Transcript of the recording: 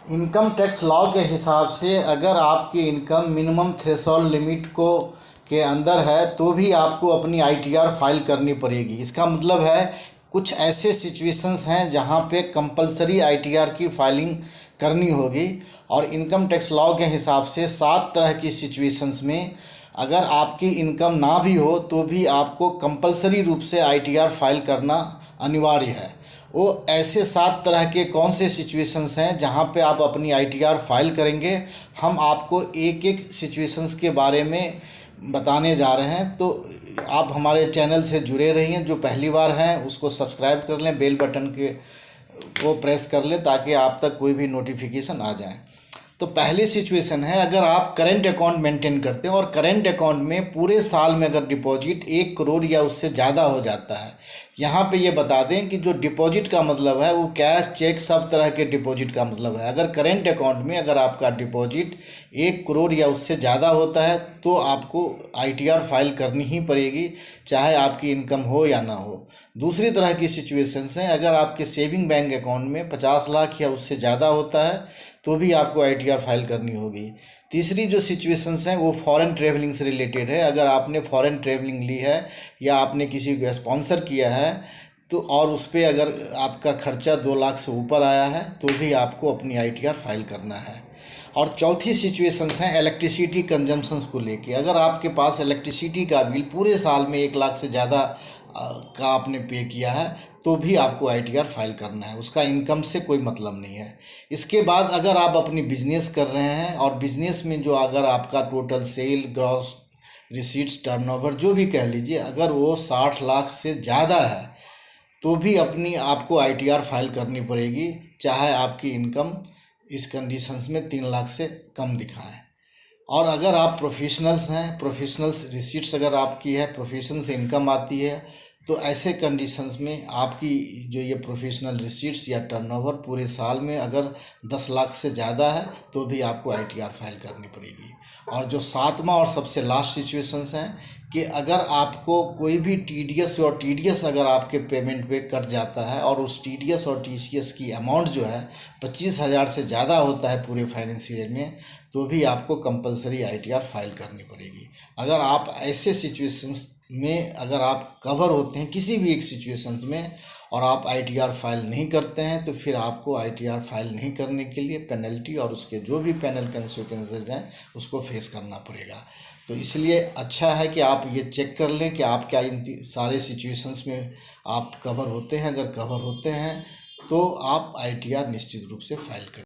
Income tax law के हिसाब से अगर आपकी इनकम मिनिमम थ्रेशोल्ड लिमिट को के अंदर है तो भी आपको अपनी आईटीआर फाइल करनी पड़ेगी। इसका मतलब है कुछ ऐसे सिचुएशंस हैं जहां पे कंपलसरी आईटीआर की फाइलिंग करनी होगी। और इनकम टैक्स लॉ के हिसाब से 7 तरह की सिचुएशंस में अगर आपकी इनकम ना भी हो तो भी आपको कंपलसरी रूप से आईटीआर फाइल करना अनिवार्य है। वो ऐसे 7 तरह के कौन से सिचुएशंस हैं जहां पे आप अपनी आईटीआर फाइल करेंगे, हम आपको एक एक सिचुएशंस के बारे में बताने जा रहे हैं। तो आप हमारे चैनल से जुड़े रहिए। जो पहली बार हैं उसको सब्सक्राइब कर लें, बेल बटन को प्रेस कर लें ताकि आप तक कोई भी नोटिफिकेशन आ जाए। तो पहली सिचुएशन है, अगर आप करेंट अकाउंट मेंटेन करते हैं और करेंट अकाउंट में पूरे साल में अगर डिपॉजिट 1 करोड़ या उससे ज़्यादा हो जाता है। यहाँ पे ये बता दें कि जो डिपॉजिट का मतलब है वो कैश, चेक, सब तरह के डिपॉजिट का मतलब है। अगर करेंट अकाउंट में अगर आपका डिपॉजिट 1 करोड़ या उससे ज़्यादा होता है तो आपको आईटीआर फाइल करनी ही पड़ेगी, चाहे आपकी इनकम हो या ना हो। दूसरी तरह की सिचुएशंस हैं, अगर आपके सेविंग बैंक अकाउंट में 50 लाख या उससे ज़्यादा होता है तो भी आपको आईटीआर फाइल करनी होगी। तीसरी जो सिचुएशंस हैं वो फॉरेन ट्रेवलिंग से रिलेटेड है। अगर आपने फॉरेन ट्रेवलिंग ली है या आपने किसी को स्पॉन्सर किया है तो और उस पर अगर आपका खर्चा 2 लाख से ऊपर आया है तो भी आपको अपनी आईटीआर फाइल करना है। और चौथी सिचुएशंस हैं इलेक्ट्रिसिटी कंजम्पशंस को लेके। अगर आपके पास इलेक्ट्रिसिटी का बिल पूरे साल में 1 लाख से ज़्यादा का आपने पे किया है तो भी आपको आईटीआर फाइल करना है, उसका इनकम से कोई मतलब नहीं है। इसके बाद अगर आप अपनी बिजनेस कर रहे हैं और बिजनेस में जो अगर आपका total sale, gross receipts, turnover जो भी कह लीजिए, अगर वो 60 लाख से ज़्यादा है तो भी अपनी आपको आईटीआर फाइल करनी पड़ेगी, चाहे आपकी इनकम इस कंडीशंस में 3 लाख से कम दिखाएं। और अगर आप प्रोफेशनल्स हैं, प्रोफेशनल्स रिसीट्स अगर आपकी है, प्रोफेशन से इनकम आती है, तो ऐसे कंडीशंस में आपकी जो ये प्रोफेशनल रिसीट्स या टर्नओवर पूरे साल में अगर 10 लाख से ज़्यादा है तो भी आपको आईटीआर फाइल करनी पड़ेगी। और जो 7वां और सबसे लास्ट सिचुएशंस हैं कि अगर आपको कोई भी टीडीएस अगर आपके पेमेंट पे कट जाता है और उस टीडीएस और टीसीएस की अमाउंट जो है 25,000 से ज़्यादा होता है पूरे फाइनेंशियल ईयर में, तो भी आपको कंपलसरी आईटीआर फाइल करनी पड़ेगी। अगर आप ऐसे सिचुएशंस में अगर आप कवर होते हैं किसी भी एक सिचुएशंस में और आप आईटीआर फाइल नहीं करते हैं तो फिर आपको आईटीआर फाइल नहीं करने के लिए पेनल्टी और उसके जो भी पेनल कंसिक्वेंसेज हैं उसको फेस करना पड़ेगा। तो इसलिए अच्छा है कि आप ये चेक कर लें कि आप क्या इन सारे सिचुएशंस में आप कवर होते हैं। अगर कवर होते हैं तो आप आईटीआर निश्चित रूप से फाइल करें।